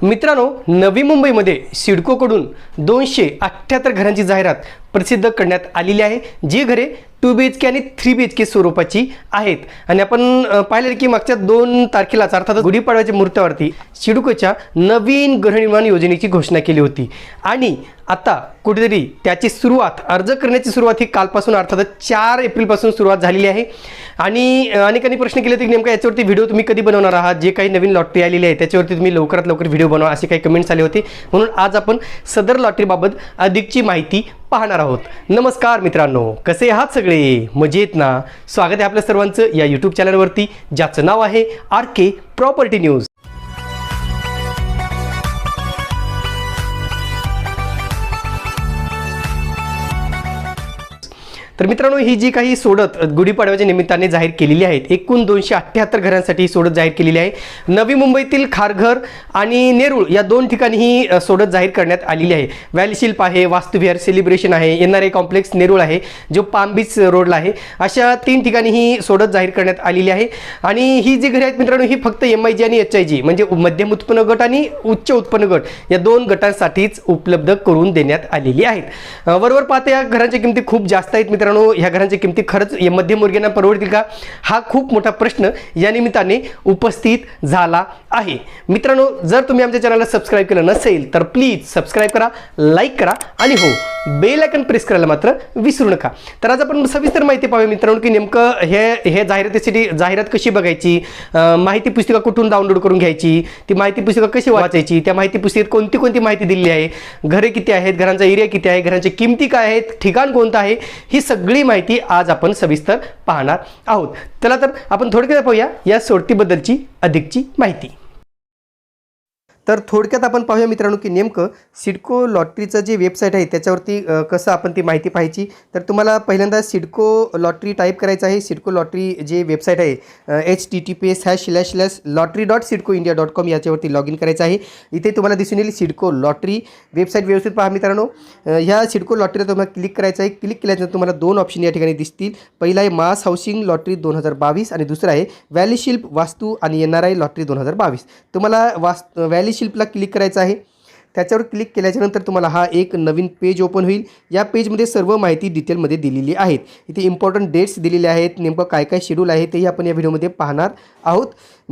मित्रांनो, नवी मुंबईमध्ये सिडकोकडून 278 घरांची जाहिरात प्रसिद्ध करण्यात आलेली आहे, जी घरे 2 BHK आणि 3 BHK स्वरूपाची आहेत. आणि आपण पाहिलं की मागच्या 2 तारखेलाच अर्थात गुढीपाडव्याच्या मुहूर्तावरती सिडकोच्या नवीन गृहनिर्माण योजनेची घोषणा केली होती आणि आता कुठेतरी त्याची सुरुवात, अर्ज करण्याची सुरुवात ही कालपासून अर्थात 4 एप्रिलपासून सुरुवात झालेली आहे. आणि अनेकांनी प्रश्न केले की नेमका याच्यावरती व्हिडिओ तुम्ही कधी बनवणार आहात, जे काही नवीन लॉटरी आलेली आहे त्याच्यावरती तुम्ही लवकरात लवकर व्हिडिओ बनवा, असे काही कमेंट्स आले होते. म्हणून आज आपण सदर लॉटरीबाबत अधिकची माहिती पाहणार आहोत. नमस्कार मित्रांनो, कसे आहात सगळे? मजेत ना? स्वागत आहे आपल्या सर्वांचं या यूट्यूब चॅनलवरती, ज्याचं नाव आहे RK प्रॉपर्टी न्यूज. तर मित्रांनो, ही जी काही सोडत गुढीपाडव्याच्या निमित्ताने जाहीर केलेली आहेत, एकूण 278 घरांसाठी ही सोडत जाहीर केलेली आहे. नवी मुंबईतील खारघर आणि नेरूळ या 2 ठिकाणी ही सोडत जाहीर करण्यात आलेली आहे. व्हॅली शिल्प आहे, वास्तुविहार सेलिब्रेशन आहे, NRI कॉम्प्लेक्स नेरूळ आहे, जो पाम बीच रोडला आहे. अशा 3 ठिकाणी ही सोडत जाहीर करण्यात आलेली आहे. आणि ही जी घरे आहेत मित्रांनो, ही फक्त MIG आणि HIG म्हणजे मध्यम उत्पन्न गट आणि उच्च उत्पन्न गट या 2 गटांसाठीच उपलब्ध करून देण्यात आलेली आहेत. वरवर पाहता या घरांच्या किमती खूप जास्त आहेत मित्रांनो. ह्या घरांच्या किमती खरंच मध्यमवर्गीयांना परवडतील का, हा खूप मोठा प्रश्न या निमित्ताने उपस्थित झाला आहे. मित्रांनो, जर तुम्ही आमच्या चॅनलला सबस्क्राईब केलं नसेल तर प्लीज सबस्क्राईब करा, लाईक करा आणि हो, बेल आयकन प्रेस करायला मात्र विसरू नका. तर आज आपण सविस्तर माहिती पाहूया मित्रांनो की नेमकं हे जाहिरातीसाठी जाहिरात कशी बघायची, माहिती पुस्तिका कुठून डाउनलोड करून घ्यायची, ती माहिती पुस्तिका कशी वाचायची, त्या माहिती पुस्तिकेत कोणती कोणती माहिती दिलेली आहे, घरे किती आहेत, घरांचा एरिया किती आहे, घरांच्या किमती काय आहेत, ठिकाण कोणतं आहे, ही सगळी माहिती आज आपण सविस्तर पाहणार आहोत. चला तर आपण थोडक्यात पाहूया या सोडतीबद्दलची अधिकची माहिती. तर थोडक्यात आपण पाहूया मित्रांनो की नेमकं सिडको लॉटरीचं जे वेबसाईट आहे त्याच्यावरती कसं आपण ती माहिती पाहायची. तर तुम्हाला पहिल्यांदा सिडको लॉटरी टाईप करायचं आहे. सिडको लॉटरी जे वेबसाईट आहे https://lottery.sidcoindia.com याच्यावरती लॉग इन करायचं आहे. इथे तुम्हाला दिसून येईल सिडको लॉटरी वेबसाईट. व्यवस्थित पहा मित्रांनो, ह्या सिडको लॉटरीला तुम्हाला क्लिक करायचं आहे. क्लिक केल्यानंतर तुम्हाला 2 ऑप्शन या ठिकाणी दिसतील. पहिला आहे मास हाऊसिंग लॉटरी 2022 आणि दुसरा आहे व्हॅली शिल्प वास्तू आणि NRI लॉटरी 2022. तुम्हाला व्हॅली शिल्पला क्लिक करायचं आहे. त्याच्यावर क्लिक केल्याच्यानंतर तुम्हाला हा एक नवीन पेज ओपन होईल. या पेजमध्ये सर्व माहिती डिटेलमध्ये दिलेली आहेत. इथे इम्पॉर्टंट डेट्स दिलेले आहेत, नेमकं काय काय शेड्यूल आहे तेही आपण या व्हिडिओमध्ये पाहणार आहोत.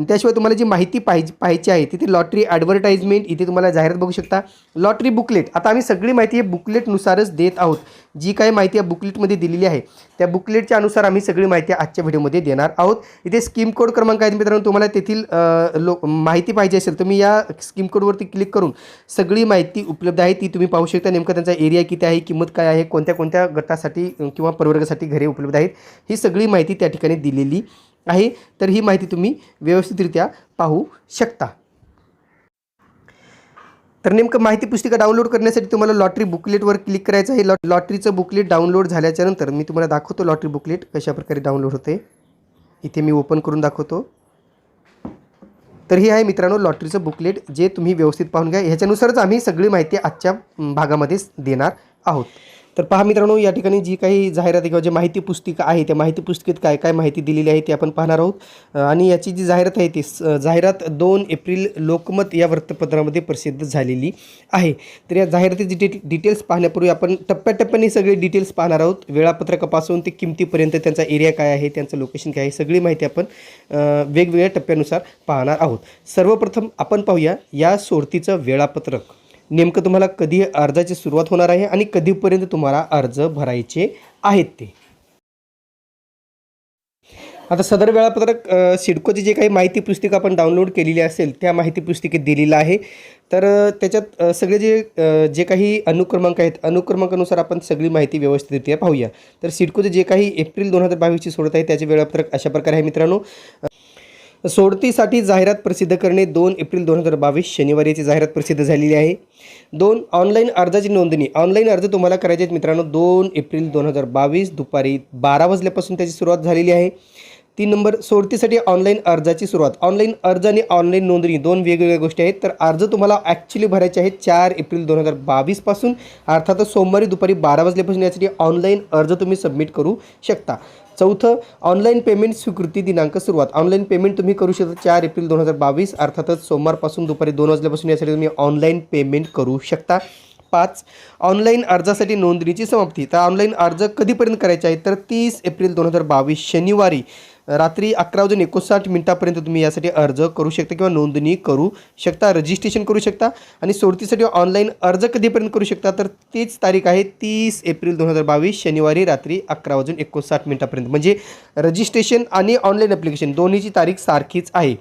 त्याशिवाय तुम्हाला जी माहिती पाहायची आहे तिथे लॉटरी ॲडव्हर्टाइजमेंट, इथे तुम्हाला जाहिरात बघू शकता. लॉटरी बुकलेट, आता आम्ही सगळी माहिती हे बुकलेटनुसारच देत आहोत. जी काही माहिती या बुकलेटमध्ये दिलेली आहे त्या बुकलेटच्या अनुसार आम्ही सगळी माहिती आजच्या व्हिडिओमध्ये देणार आहोत. इथे स्कीम कोड क्रमांक आहेत मित्रांनो. तुम्हाला तेथील माहिती पाहिजे असेल तर मी या स्कीम कोडवरती क्लिक करून सगळी माहिती उपलब्ध आहे ती तुम्ही पाहू शकता. नेमका त्यांचा एरिया किती आहे, किंमत काय आहे, कोणत्या कोणत्या गटासाठी किंवा प्रवर्गासाठी घरे उपलब्ध आहेत, ही सगळी माहिती त्या ठिकाणी दिलेली आहे. तर ही माहिती तुम्ही व्यवस्थितरित्या पाहू शकता. तर नेमकं माहिती पुस्तिका डाउनलोड करण्यासाठी तुम्हाला लॉटरी बुकलेटवर क्लिक करायचं आहे. लॉटरीचं बुकलेट डाउनलोड झाल्याच्या नंतर मी तुम्हाला दाखवतो लॉटरी बुकलेट कशा प्रकारे डाउनलोड होते. इथे मी ओपन करून दाखवतो. तर हे आहे मित्रांनो लॉटरीचं बुकलेट, जे तुम्ही व्यवस्थित पाहून घ्या. ह्याच्यानुसारच आम्ही सगळी माहिती आजच्या भागामध्ये देणार आहोत. तर पहा मित्रांनो, या ठिकाणी जी काही जाहिरात किंवा जी माहिती पुस्तिका आहे त्या माहिती पुस्तिकेत काय काय माहिती दिलेली आहे ते आपण पाहणार आहोत. आणि याची जी जाहिरात आहे ती जाहिरात 2 एप्रिल लोकमत या वृत्तपत्रामध्ये प्रसिद्ध झालेली आहे. तर या जाहिरातीची डिटेल्स पाहण्यापूर्वी आपण टप्प्याटप्प्याने सगळे डिटेल्स पाहणार आहोत. वेळापत्रकापासून ते किमतीपर्यंत, त्यांचा एरिया काय आहे, त्यांचं लोकेशन काय आहे, सगळी माहिती आपण वेगवेगळ्या टप्प्यानुसार पाहणार आहोत. सर्वप्रथम आपण पाहूया या सोडतीचं वेळापत्रक. नेमकं तुम्हाला कधी अर्जाची सुरुवात होणार आहे आणि कधीपर्यंत तुम्हाला अर्ज भरायचे आहेत ते. आता सदर वेळापत्रक सिडकोची जे काही माहिती पुस्तिका आपण डाउनलोड केलेली असेल त्या माहिती पुस्तिकेत दिलेलं आहे. तर त्याच्यात सगळे जे काही अनुक्रमांक आहेत, अनुक्रमांकानुसार आपण सगळी माहिती व्यवस्थितरित्या पाहूया. तर सिडकोचे जे काही एप्रिल 2022ची सोडत आहे त्याचे वेळापत्रक अशा प्रकारे आहे मित्रांनो. सोडतीसाठी जाहिरात प्रसिद्ध करणे 2 एप्रिल 2022 शनिवारी याची जाहिरात प्रसिद्ध झालेली आहे. 2 ऑनलाईन अर्जाची नोंदणी. ऑनलाईन अर्ज तुम्हाला करायचे आहेत मित्रांनो 2 एप्रिल 2022 दुपारी 12 वाजल्यापासून त्याची सुरुवात झालेली आहे. 3 नंबर, सोडतीसाठी ऑनलाईन अर्जाची सुरुवात. ऑनलाईन अर्ज आणि ऑनलाईन नोंदणी 2 वेगवेगळ्या गोष्टी आहेत. तर अर्ज तुम्हाला ॲक्च्युली भरायचे आहेत 4 एप्रिल 2022 पासून, अर्थातच सोमवारी दुपारी 12 वाजल्यापासून यासाठी ऑनलाईन अर्ज तुम्ही सबमिट करू शकता. चौथं, ऑनलाईन पेमेंट स्वीकृती दिनांक सुरुवात. ऑनलाईन पेमेंट तुम्ही करू शकता 4 एप्रिल 2022, अर्थातच सोमवारपासून दुपारी 2 वाजल्यापासून यासाठी तुम्ही ऑनलाईन पेमेंट करू शकता. 5, ऑनलाईन अर्जासाठी नोंदणीची समाप्ती. तर ऑनलाईन अर्ज कधीपर्यंत करायचे आहे तर 30 एप्रिल 2022 शनिवारी रात्री 11:59 तुम्ही यासाठी अर्ज करू शकता किंवा नोंदणी करू शकता, रजिस्ट्रेशन करू शकता. आणि सोडतीसाठी ऑनलाईन अर्ज कधीपर्यंत करू शकता तर तीच तारीख आहे 30 एप्रिल 2022 शनिवारी रात्री 11:59 म्हणजे रजिस्ट्रेशन आणि ऑनलाईन ॲप्लिकेशन दोन्हीची तारीख सारखीच आहे.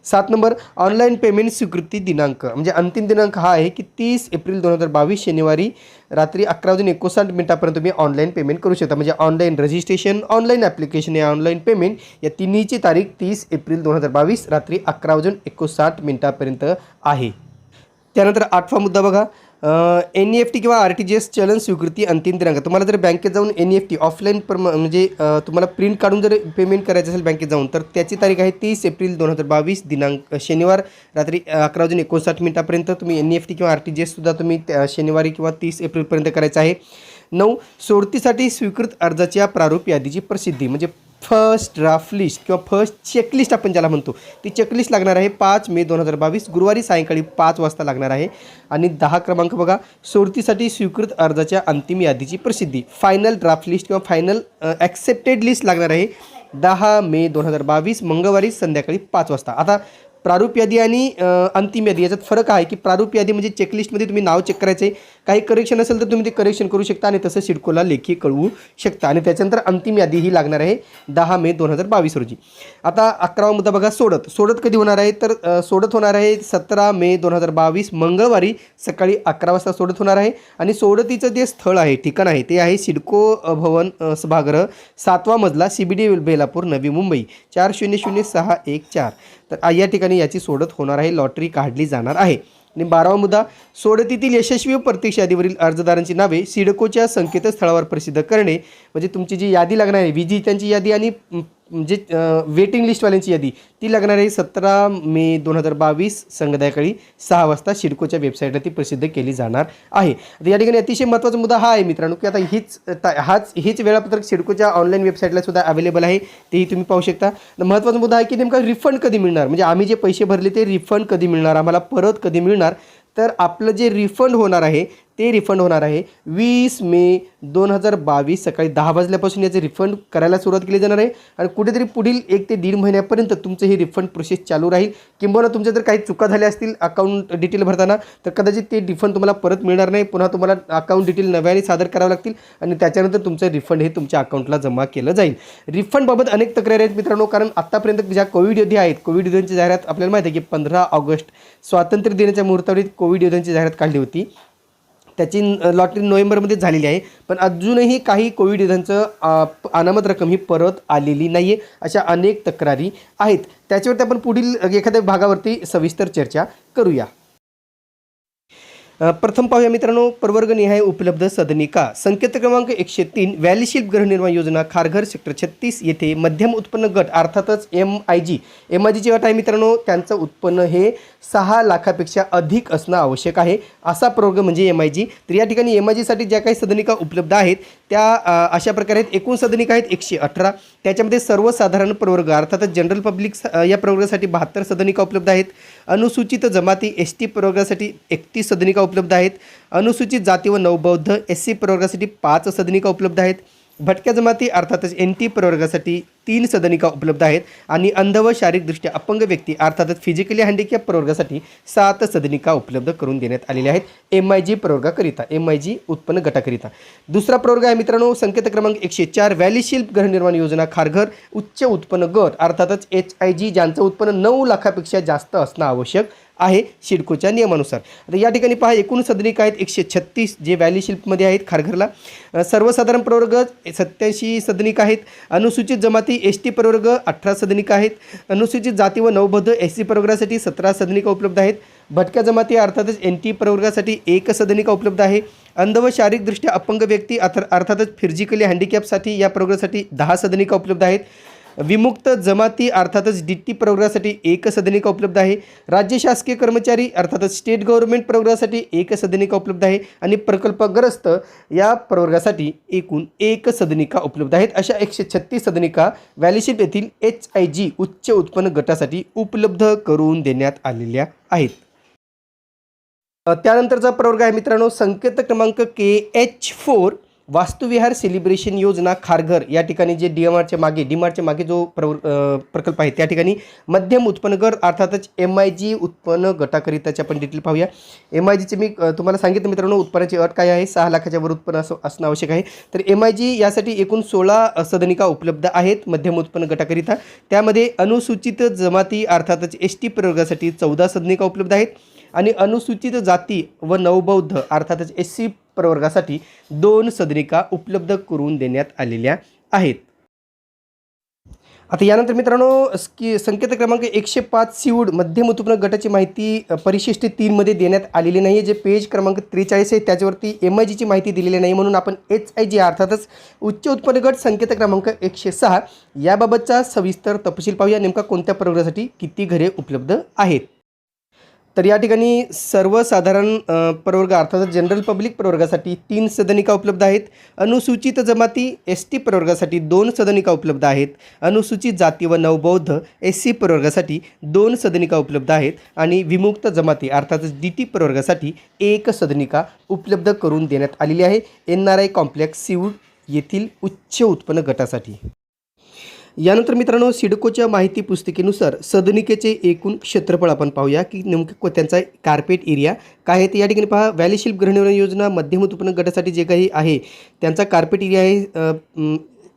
7 नंबर, ऑनलाईन पेमेंट स्वीकृती दिनांक म्हणजे अंतिम दिनांक हा आहे की 30 एप्रिल 2022 शनिवारी रात्री 11:59 तुम्ही ऑनलाईन पेमेंट करू शकता. म्हणजे ऑनलाईन रजिस्ट्रेशन, ऑनलाईन ॲप्लिकेशन या ऑनलाईन पेमेंट या तिन्हीची तारीख 30 एप्रिल 2022 रात्री 11:59 आहे. त्यानंतर 8वां मुद्दा बघा, NEFT किंवा RTGS चलन स्वीकृती अंतिम दिनांक. तुम्हाला जर बँकेत जाऊन NEFT ऑफलाईन म्हणजे तुम्हाला प्रिंट काढून जर पेमेंट करायचं असेल बँकेत जाऊन तर त्याची तारीख आहे 30 एप्रिल 2022 दिनांक शनिवार रात्री 11:59 तुम्ही NEFT किंवा RTGS सुद्धा तुम्ही शनिवारी किंवा 30 एप्रिलपर्यंत करायचं आहे. 9, सोडतीसाठी स्वीकृत अर्जाच्या प्रारूप यादीची प्रसिद्धी म्हणजे फर्स्ट ड्राफ्ट लिस्ट किंवा फर्स्ट चेकलिस्ट आपण ज्याला म्हणतो ती चेकलिस्ट लागणार आहे 5 मे 2022 गुरुवारी सायंकाळी 5 वाजता लागणार आहे. आणि 10 क्रमांक बघा, सोडतीसाठी स्वीकृत अर्जाच्या अंतिम यादीची प्रसिद्धी फायनल ड्राफ्ट लिस्ट किंवा फायनल ॲक्सेप्टेड लिस्ट लागणार आहे 10 मे 2022 मंगळवारी संध्याकाळी 5 वाजता. आता प्रारूप यादी आणि अंतिम यादी याच्यात फरक आहे की प्रारूप यादी म्हणजे चेकलिस्टमध्ये तुम्ही नाव चेक करायचं आहे, काही करेक्शन असेल तर तुम्ही ते करेक्शन करू शकता आणि तसं सिडकोला लेखी कळवू शकता. आणि त्याच्यानंतर अंतिम यादी ही लागणार आहे 10 मे 2022 रोजी. आता 11वा मुद्दा बघा, सोडत कधी होणार आहे तर सोडत होणार आहे 17 मे 2022 मंगळवारी सकाळी 11 वाजता सोडत होणार आहे. आणि सोडतीचं जे स्थळ आहे ठिकाण आहे ते आहे सिडको भवन सभागृह 7वा मजला CBD बेलापूर नवी मुंबई 400614. तर या ठिकाणी याची सोडत होणार आहे, लॉटरी काढली जाणार आहे. आणि 12वा मुद्दा, सोडतीतील यशस्वी प्रत्यक्ष यादीवरील अर्जदारांची नावे सिडकोच्या संकेतस्थळावर प्रसिद्ध करणे. म्हणजे तुमची जी यादी लागणार आहे विजेत्यांची यादी आणि म्हणजे वेटिंग लिस्टवाल्यांची यादी ती लागणार आहे 17 मे 2022 संध्याकाळी 6 वाजता सिडकोच्या वेबसाईटला ती प्रसिद्ध केली जाणार आहे. आता या ठिकाणी अतिशय महत्त्वाचा मुद्दा हा आहे मित्रांनो की आता हीच वेळापत्रक सिडकोच्या ऑनलाईन वेबसाईटला सुद्धा अवेलेबल आहे, तेही तुम्ही पाहू शकता. महत्त्वाचा मुद्दा आहे की नेमका रिफंड कधी मिळणार, म्हणजे आम्ही जे पैसे भरले ते रिफंड कधी मिळणार, आम्हाला परत कधी मिळणार. तर आपलं जे रिफंड होणार आहे ते रिफंड होणार आहे 20 मे 2022 सकाळी 10 वाजल्यापासून याचे रिफंड करायला सुरुवात केली जाणार आहे. आणि कुठेतरी पुढील 1 ते 1.5 महिन्यापर्यंत तुमचं हे रिफंड प्रोसेस चालू राहील. किंबहुना तुमच्या जर काही चुका झाल्या असतील अकाउंट डिटेल भरताना तर कदाचित ते रिफंड तुम्हाला परत मिळणार नाही, पुन्हा तुम्हाला अकाउंट डिटेल नव्याने सादर करावं लागतील आणि त्याच्यानंतर तुमचं रिफंड हे तुमच्या अकाउंटला जमा केलं जाईल. रिफंडबाबत अनेक तक्रारी आहेत मित्रांनो, कारण आत्तापर्यंत ज्या कोविड योद्धा आहेत, कोविड योद्ध्यांची जाहिरात आपल्याला माहिती आहे की 15 ऑगस्ट स्वातंत्र्य दिनाच्या मुहूर्तावर कोविड योद्ध्यांची जाहिरात काढली होती, त्याची लॉटरी नोव्हेंबरमध्ये झालेली आहे. पण अजूनही काही कोविड योद्ध्यांचं अनामत रक्कम ही परत आलेली नाही आहे, अशा अनेक तक्रारी आहेत. त्याच्यावरती आपण पुढील एखाद्या भागावरती सविस्तर चर्चा करूया. प्रथम पाहूया मित्रांनो, प्रवर्गनिहाय उपलब्ध सदनिका. संकेत क्रमांक 103 व्हॅलीशिल्प गृहनिर्माण योजना खारघर सेक्टर 36 येथे मध्यम उत्पन्न गट अर्थातच MIGची अट आहे मित्रांनो, त्यांचं उत्पन्न हे 6 लाखापेक्षा अधिक असणं आवश्यक आहे. असा प्रवर्ग म्हणजे MIG. तर या ठिकाणी MIGसाठी ज्या काही सदनिका उपलब्ध आहेत त्या अशा प्रकारे आहेत. एकूण सदनिका आहेत 118. त्याच्यामध्ये सर्वसाधारण प्रवर्ग अर्थातच जनरल पब्लिक या प्रवर्गासाठी 72 सदनिका उपलब्ध आहेत. अनुसूचित जमाती ST प्रवर्गासाठी 31 सदनिका उपलब्ध आहेत. अनुसूचित जाती व नवबौद्ध SC प्रवर्गासाठी 5 सदनिका उपलब्ध आहेत. भटक्या जमाती अर्थातच NT प्रवर्गासाठी 3 सदनिका उपलब्ध आहेत. आणि अंध व शारीरिकदृष्ट्या अपंग व्यक्ती अर्थातच फिजिकली हँडिकॅप प्रवर्गासाठी 7 सदनिका उपलब्ध करून देण्यात आलेल्या आहेत MIG प्रवर्गाकरिता, MIG उत्पन्न गटाकरिता. दुसरा प्रवर्ग आहे मित्रांनो, संकेत क्रमांक 104 व्हॅलीशिल्प गृहनिर्माण योजना खारघर उच्च उत्पन्न गट अर्थातच HIG, ज्यांचं उत्पन्न 9 लाखापेक्षा जास्त असणं आवश्यक आहे सिडकोच्या नियमानुसार. आता या ठिकाणी पहा, एकूण सदनिका आहेत 136 जे व्हॅलीशिल्पमध्ये आहेत खारघरला. सर्वसाधारण प्रवर्ग 87 सदनिका आहेत. अनुसूचित जमाती ST प्रवर्ग 18 सदनिका आहेत. अनुसूचित जाती व नवबौद्ध SC प्रवर्गासाठी 17 सदनिका उपलब्ध आहेत. भटक्या जमाती अर्थातच NT प्रवर्गासाठी 1 सदनिका उपलब्ध आहे. अंध व शारीरिकदृष्ट्या अपंग व्यक्ती अर्थातच फिजिकली हँडिकॅपसाठी या प्रवर्गासाठी 10 सदनिका उपलब्ध आहेत. विमुक्त जमाती अर्थातच DT प्रवर्गासाठी एक सदनिका उपलब्ध आहे. राज्य शासकीय कर्मचारी अर्थातच स्टेट गव्हर्नमेंट प्रवर्गासाठी एक सदनिका उपलब्ध आहे आणि प्रकल्पग्रस्त या प्रवर्गासाठी एकूण एक सदनिका उपलब्ध आहेत. अशा 136 सदनिका व्हॅलीशिप येथील HIG उच्च उत्पन्न गटासाठी उपलब्ध करून देण्यात आलेल्या आहेत. त्यानंतरचा प्रवर्ग आहे मित्रांनो संकेत क्रमांक KH4 वास्तुविहार सेलिब्रेशन योजना खारघर. या ठिकाणी जे डीमार्टच्या मागे जो प्रकल्प आहे त्या ठिकाणी मध्यम उत्पन्न गट अर्थातच MIG उत्पन्न गटाकरिताची आपण डिटेल पाहूया. MIGचे मी तुम्हाला सांगितलं मित्रांनो उत्पन्नाची अट काय आहे, 6 लाखाच्या वर उत्पन्न असणं आवश्यक आहे. तर MIG यासाठी एकूण 16 सदनिका उपलब्ध आहेत मध्यम उत्पन्न गटाकरिता. त्यामध्ये अनुसूचित जमाती अर्थातच ST प्रवर्गासाठी 14 सदनिका उपलब्ध आहेत आणि अनुसूचित जाती व नवबौद्ध अर्थातच SC प्रवर्गासाठी 2 सदनिका उपलब्ध करून देण्यात आलेल्या आहेत. आता यानंतर मित्रांनो संकेत क्रमांक 105 सिवूड मध्यम उत्पन्न गटाची माहिती परिशिष्ट 3 मध्ये देण्यात आलेली नाही. जे पेज क्रमांक 43 आहे त्याच्यावरती MIGची माहिती दिलेली नाही, म्हणून आपण HIG अर्थातच उच्च उत्पन्न गट संकेत क्रमांक 106 याबाबतचा सविस्तर तपशील पाहूया. नेमका कोणत्या प्रवर्गासाठी किती घरे उपलब्ध आहेत. तर या ठिकाणी सर्वसाधारण प्रवर्ग अर्थात जनरल पब्लिक प्रवर्गासाठी 3 सदनिका उपलब्ध आहेत. अनुसूचित जमाती ST प्रवर्गासाठी 2 सदनिका उपलब्ध आहेत. अनुसूचित जाती व नवबौद्ध SC प्रवर्गासाठी 2 सदनिका उपलब्ध आहेत आणि विमुक्त जमाती अर्थातच DT प्रवर्गासाठी 1 सदनिका उपलब्ध करून देण्यात आलेली आहे. NRI कॉम्प्लेक्स सिवूड येथील उच्च उत्पन्न गटासाठी. यानंतर मित्रांनो सिडकोच्या माहिती पुस्तिकेनुसार सदनिकेचे एकूण क्षेत्रफळ आपण पाहूया की नेमकं त्यांचा कार्पेट एरिया काय आहे. तर या ठिकाणी पहा व्हॅलीशिप गृहनिर्माण योजना मध्यम उत्पन्न गटासाठी जे काही आहे त्यांचा कार्पेट एरिया आहे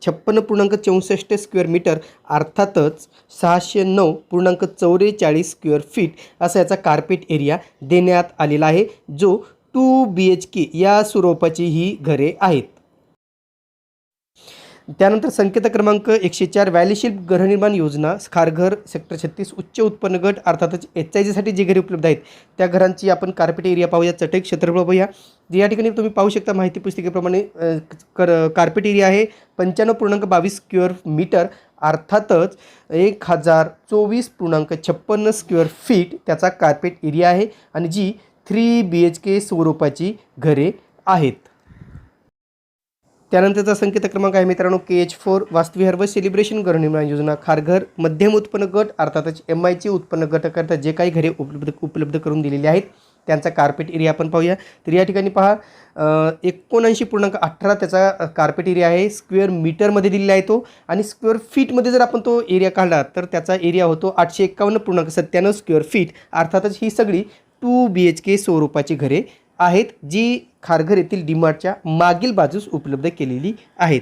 56.64 स्क्वेअर मीटर अर्थातच 609.44 स्क्वेअर फीट असा याचा कार्पेट एरिया देण्यात आलेला आहे, जो 2 BHK या स्वरूपाची ही घरे आहेत. त्यानंतर संकेत क्रमांक 104 व्हॅलीशिप गृहनिर्माण योजना खारघर सेक्टर 36 उच्च उत्पन्न गट अर्थातच HIG साठी जे घरे उपलब्ध आहेत त्या घरांची आपण कार्पेट एरिया पाहूया. चटई क्षेत्रफळ पाहूया. या ठिकाणी तुम्ही पाहू शकता माहिती पुस्तिकेप्रमाणे कार्पेट एरिया आहे 95.22 स्क्वेअर मीटर अर्थातच 1024.56 स्क्वेअर फीट त्याचा कार्पेट एरिया आहे आणि जी 3 BHK स्वरूपाची घरे आहेत. त्यानंतरचा संकेत क्रमांक आहे मित्रांनो KH4 वास्तुविहार व सेलिब्रेशन गृहनिर्माण योजना खारघर मध्यम उत्पन्न गट अर्थातच MIG उत्पन्न गटाकरता जे काही घरे उपलब्ध करून दिलेली आहेत त्यांचा कार्पेट एरिया आपण पाहूया. तर या ठिकाणी पहा 79.18 त्याचा कार्पेट एरिया आहे. स्क्वेअर मीटरमध्ये दिलेला आहे तो आणि स्क्वेअर फीटमध्ये जर आपण तो एरिया काढला तर त्याचा एरिया होतो 851.97 स्क्वेअर फीट अर्थातच ही सगळी 2 BHK स्वरूपाची घरे आहेत जी खारघर येथील डीमार्टच्या मागील बाजूस उपलब्ध केलेली आहेत.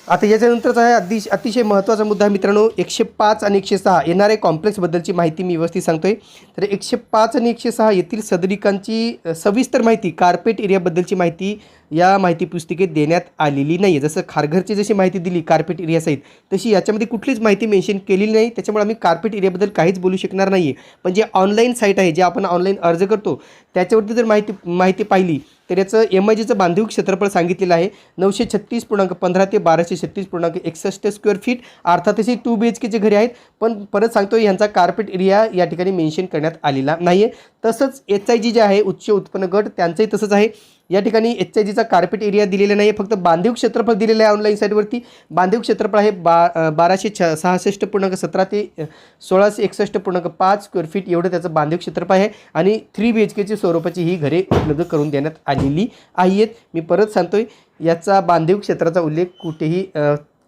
आता याच्यानंतरचा आहे अतिशय महत्त्वाचा मुद्दा मित्रांनो 105 आणि 106 NRI कॉम्प्लेक्सबद्दलची माहिती मी व्यवस्थित सांगतोय. तर 105 आणि 106 येथील सदनिकांची सविस्तर माहिती कार्पेट एरियाबद्दलची माहिती या माहिती पुस्तिकेत देण्यात आलेली नाही आहे. जसं खारघरची जशी माहिती दिली कार्पेट एरियासहित तशी याच्यामध्ये कुठलीच माहिती मेन्शन केलेली नाही, त्याच्यामुळे आम्ही कार्पेट एरियाबद्दल काहीच बोलू शकणार नाही आहे. पण जे ऑनलाईन साईट आहे जे आपण ऑनलाईन अर्ज करतो त्याच्यावरती जर माहिती पाहिली तर याचं MIGचं बांधीव क्षेत्रफळ सांगितलेलं आहे 936.15 ते 1236.61 स्क्वेअर फीट अर्थातच 2 BHKचे घरे आहेत. पण परत सांगतो यांचा कार्पेट एरिया या ठिकाणी मेन्शन करण्यात आलेला नाही आहे. तसंच HIG जे आहे उच्च उत्पन्न गट त्यांचंही तसंच आहे. या ठिकाणी HIGचा कार्पेट एरिया दिलेला नाही आहे, फक्त बांधीव क्षेत्रफळ दिलेलं आहे ऑनलाईन साईटवरती. बांधीव क्षेत्रफळ आहे 1266.17 ते 1661.5 स्क्वेअर फीट एवढं त्याचं बांधीव क्षेत्रफळ आहे आणि 3 BHKची स्वरूपाची ही घरे उपलब्ध करून देण्यात आलेली आहेत. मी परत सांगतोय याचा बांधीव क्षेत्राचा उल्लेख कुठेही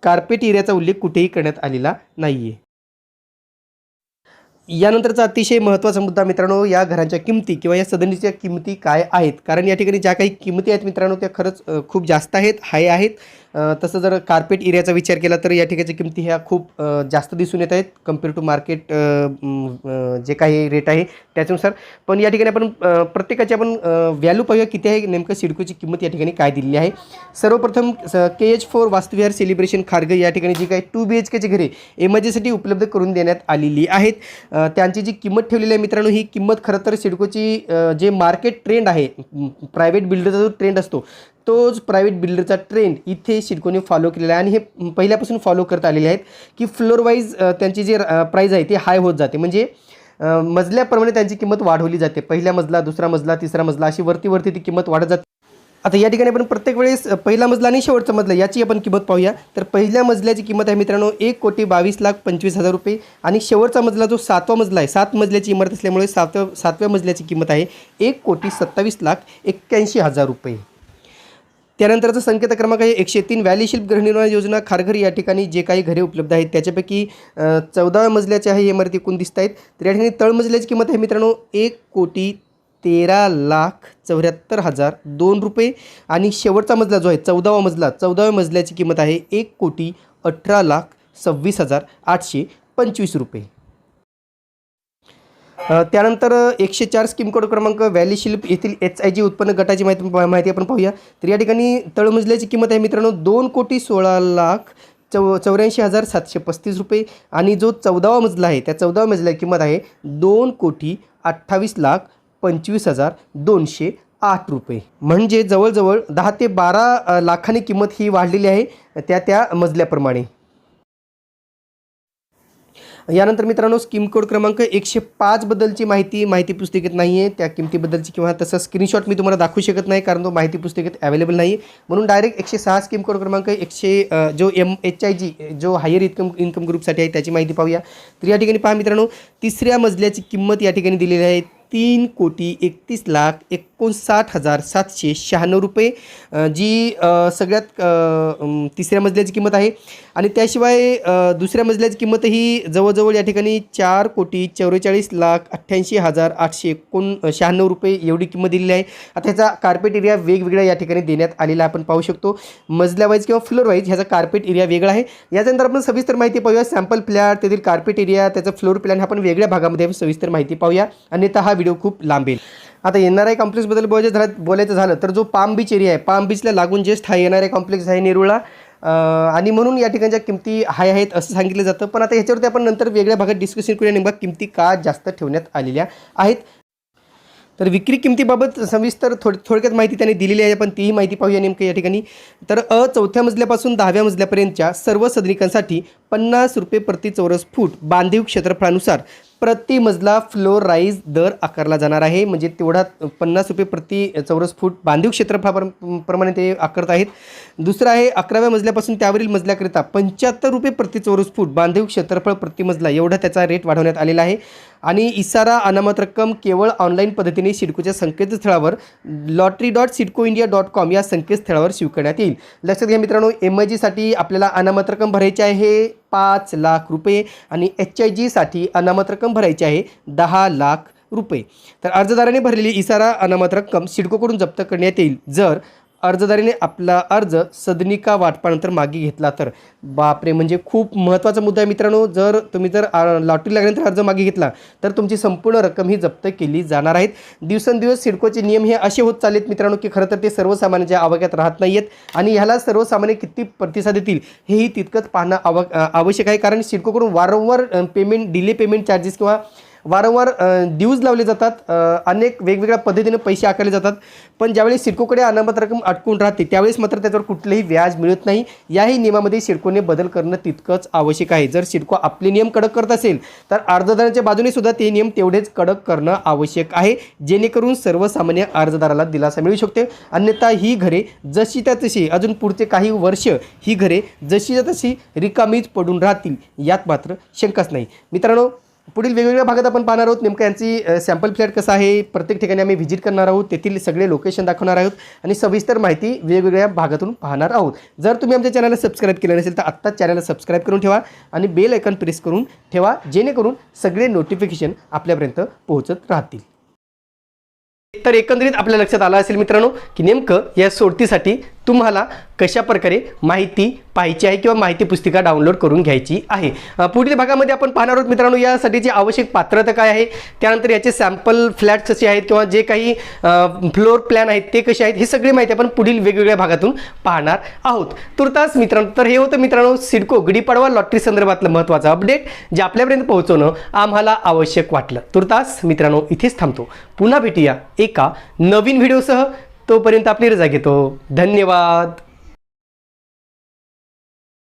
कार्पेट एरियाचा उल्लेख कुठेही करण्यात आलेला नाही आहे. यानंतरचा अतिशय महत्त्वाचा मुद्दा मित्रांनो या घरांच्या किमती किंवा या सदनीच्या किमती काय आहेत. कारण या ठिकाणी ज्या काही किमती आहेत मित्रांनो त्या खरंच खूप जास्त आहेत, हाय आहेत. तसं जर कार्पेट एरियाचा विचार केला तर या ठिकाणच्या किमती ह्या खूप जास्त दिसून येत आहेत कम्पेअर टू मार्केट जे काही रेट आहे त्याच्यानुसार. पण या ठिकाणी आपण प्रत्येकाची आपण व्हॅल्यू पाहूया किती आहे नेमकं सिडकोची किंमत या ठिकाणी काय दिलेली आहे. सर्वप्रथम KH4 वास्तुविहार सेलिब्रेशन खारघर या ठिकाणी जी काही 2 BHKची घरे MIGसाठी उपलब्ध करून देण्यात आलेली आहेत. त्यांची जी किंमत ठेवलेली आहे मित्रांनो ही किंमत खरं तर सिडकोची जे मार्केट ट्रेंड आहे प्रायव्हेट बिल्डरचा जो ट्रेंड असतो तोच प्रायव्हेट बिल्डरचा ट्रेंड इथे सिडकोने फॉलो केलेला आहे आणि हे पहिल्यापासून फॉलो करत आलेले आहेत की फ्लोर वाईज त्यांची जे प्राईज आहे ती हाय होत जाते, म्हणजे मजल्याप्रमाणे त्यांची किंमत वाढवली जाते. पहिला मजला, दुसरा मजला, तिसरा मजला अशी वरती ती किंमत वाढत जाते. आता या ठिकाणी आपण प्रत्येक वेळेस पहिला मजला आणि शेवटचा मजला याची आपण किंमत पाहूया. तर पहिल्या मजल्याची किंमत आहे मित्रांनो 1,22,25,000 रुपये आणि शेवटचा मजला जो 7वा मजला आहे, 7 मजल्याची इमारत असल्यामुळे 7व्या मजल्याची किंमत आहे 1,27,81,000 रुपये. त्यानंतरचा संकेत क्रमांक आहे 103 व्हॅली शिल्प गृहनिर्माण योजना खारघर. या ठिकाणी जे काही घरे उपलब्ध आहेत त्याच्यापैकी 14व्या मजल्याचे आहे इमारती एकूण दिसत आहेत. तर या ठिकाणी तळमजल्याची किंमत आहे मित्रांनो 1,13,74,002 रुपये आणि शेवटचा मजला जो आहे 14वा मजला, 14व्या मजल्याची किंमत आहे 1,18,26,825 रुपये. त्यानंतर 104 स्कीम कोड क्रमांक व्हॅली शिल्प येथील HIG उत्पन्न गटाची माहिती आपण पाहूया. तर या ठिकाणी तळमजल्याची किंमत आहे मित्रांनो 2,16,84,735 रुपये आणि जो 14वा मजला आहे त्या 14व्या मजल्याची किंमत आहे 2,28,25,208 रुपये. म्हणजे जवळजवळ 10 ते 12 लाखांनी किंमत ही वाढलेली आहे त्या मजल्याप्रमाणे. यानंतर मित्रांनो स्कीम कोड क्रमांक 105 बद्दलची माहिती पुस्तिकेत नाही आहे. त्या किमतीबद्दलची किंवा तसा स्क्रीनशॉट मी तुम्हाला दाखवू शकत नाही कारण तो माहिती पुस्तिकेत अवेलेबल नाही. म्हणून डायरेक्ट 106 स्कीम कोड क्रमांक जो HIG जो हायर इन्कम ग्रुपसाठी आहे त्याची माहिती पाहूया. तर या ठिकाणी पहा मित्रांनो, तिसऱ्या मजल्याची किंमत या ठिकाणी दिलेली आहे 3,31,59,796 रुपये, जी सगळ्यात तिसऱ्या मजल्याची किंमत आहे. आणि त्याशिवाय दुसऱ्या मजल्याची किंमतही जवळजवळ या ठिकाणी 4,44,88,896 रुपये एवढी किंमत दिलेली आहे. आता ह्याचा कार्पेट एरिया वेगवेगळ्या या ठिकाणी देण्यात आलेला आपण पाहू शकतो. मजल्या वाईज किंवा फ्लोर वाईज ह्याचा कार्पेट एरिया वेगळा आहे. याच्यानंतर आपण सविस्तर माहिती पाहूया. सॅम्पल फ्लॅट, त्यातील कार्पेट एरिया, त्याचा फ्लोर प्लॅन आपण वेगळ्या भागामध्ये सविस्तर माहिती पाहूया, अन्यथा हा व्हिडिओ खूप लांबेल. आता NRI कॉम्प्लेक्सबद्दल बोलायचं झालं तर जो पाम बीच एरिया आहे, पाम बीचला लागून जस्ट हा NRI कॉम्प्लेक्स आहे नेरूळला, आणि म्हणून या ठिकाणच्या किमती हाय आहेत असं सांगितलं जातं. पण आता ह्याच्यावरती आपण नंतर वेगळ्या भागात डिस्कशन करूया नेमका किमती का जास्त ठेवण्यात आलेल्या आहेत. तर विक्री किमतीबाबत सविस्तर थोडक्यात माहिती त्यांनी दिलेली आहे, पण तीही माहिती पाहूया नेमकं या ठिकाणी. तर 4थ्या मजल्यापासून 10व्या मजल्यापर्यंतच्या सर्व सदनिकांसाठी 50 रुपये प्रति चौरस फूट बांधीव क्षेत्रफळानुसार प्रति मजला फ्लोर राईज दर आकारला जाणार आहे. म्हणजे तेवढा 50 रुपये प्रति चौरस फूट बांधीव क्षेत्रफळाप्रमाणे ते आकारत आहेत. दुसरं आहे 11व्या मजल्यापासून त्यावरील मजल्याकरिता 75 रुपये प्रति चौरस फूट बांधीव क्षेत्रफळ प्रति मजला एवढा त्याचा रेट वाढवण्यात आलेला आहे. आणि इसारा अनामत रक्कम केवळ ऑनलाईन पद्धतीने सिडकोच्या संकेतस्थळावर lottery.sidcoindia.com या संकेतस्थळावर स्वीकारण्यात येईल. लक्षात घ्या मित्रांनो, MIG साठी आपल्याला अनामत रक्कम भरायची आहे 5 लाख रुपये आणि HIG साठी अनामत रक्कम भरायची आहे 10 लाख रुपये. तर अर्जदाराने भरलेली इसारा अनामत रक्कम सिडकोकडून जप्त करण्यात येईल जर अर्जदाराने आपला अर्ज सदनिका वाटपानंतर मागे घेतला तर. बापरे, म्हणजे खूप महत्त्वाचा मुद्दा आहे मित्रांनो. तुम्ही जर लॉटरी लागल्यानंतर अर्ज मागे घेतला तर तुमची संपूर्ण रक्कम ही जप्त केली जाणार आहेत. दिवसेंदिवस सिडकोचे नियम हे असे होत चाललेत मित्रांनो की खरं तर ते सर्वसामान्यांच्या आवाक्यात राहत नाही आहेत आणि ह्याला सर्वसामान्य किती प्रतिसाद देतील हेही तितकंच पाहणं आवश्यक आहे. कारण सिडकोकडून वारंवार डिले पेमेंट चार्जेस किंवा वारंवार ड्यूज लावले जातात, अनेक वेगवेगळ्या पद्धतीने पैसे आकारले जातात. पण ज्यावेळी सिडकोकडे अनामत रक्कम अटकून राहते त्यावेळेस मात्र त्याच्यावर कुठलेही व्याज मिळत नाही. याही नियमामध्ये सिडकोने बदल करणं तितकंच आवश्यक आहे. जर सिडको आपले नियम कडक करत असेल तर अर्जदारांच्या बाजूने सुद्धा ते नियम तेवढेच कडक करणं आवश्यक आहे, जेणेकरून सर्वसामान्य अर्जदाराला दिलासा मिळू शकते. अन्यथा ही घरे जशी त्या तशी अजून पुढचे काही वर्ष ही घरे जशी तशी रिकामीच पडून राहतील यात मात्र शंकाच नाही. मित्रांनो, पुढील वेगवेगळ्या भागात आपण पाहणार आहोत नेमकं यांची सॅम्पल फ्लॅट कसा आहे, प्रत्येक ठिकाणी आम्ही व्हिजिट करणार आहोत, तेथील सगळे लोकेशन दाखवणार आहोत आणि सविस्तर माहिती वेगवेगळ्या भागातून पाहणार आहोत. जर तुम्ही आमच्या चॅनलला सबस्क्राईब केलं नसेल तर आत्ताच चॅनलला सबस्क्राईब करून ठेवा आणि बेल आयकॉन प्रेस करून ठेवा, जेणेकरून सगळे नोटिफिकेशन आपल्यापर्यंत पोहोचत राहतील. तर एकंदरीत आपल्या लक्षात आलं असेल मित्रांनो की नेमकं या सोडतीसाठी तुम्हाला कशा प्रकारे माहिती पाहायची आहे किंवा माहिती पुस्तिका डाउनलोड करून घ्यायची आहे. पुढील भागामध्ये आपण पाहणार आहोत मित्रांनो यासाठीची आवश्यक पात्रता काय आहे, त्यानंतर याचे सॅम्पल फ्लॅट्स कसे आहेत किंवा जे काही फ्लोर प्लॅन आहेत ते कसे आहेत, ही सगळी माहिती आपण पुढील वेगवेगळ्या भागातून पाहणार आहोत. तुर्तास मित्रांनो, तर हे होतं मित्रांनो सिडको गुढीपाडवा लॉटरी संदर्भातलं महत्त्वाचं अपडेट जे आपल्यापर्यंत पोहोचवणं आम्हाला आवश्यक वाटलं. तुर्तास मित्रांनो इथेच थांबतो. पुन्हा भेटूया एका नवीन व्हिडिओसह. तोपर्यंत आपली रजा घेतो. धन्यवाद.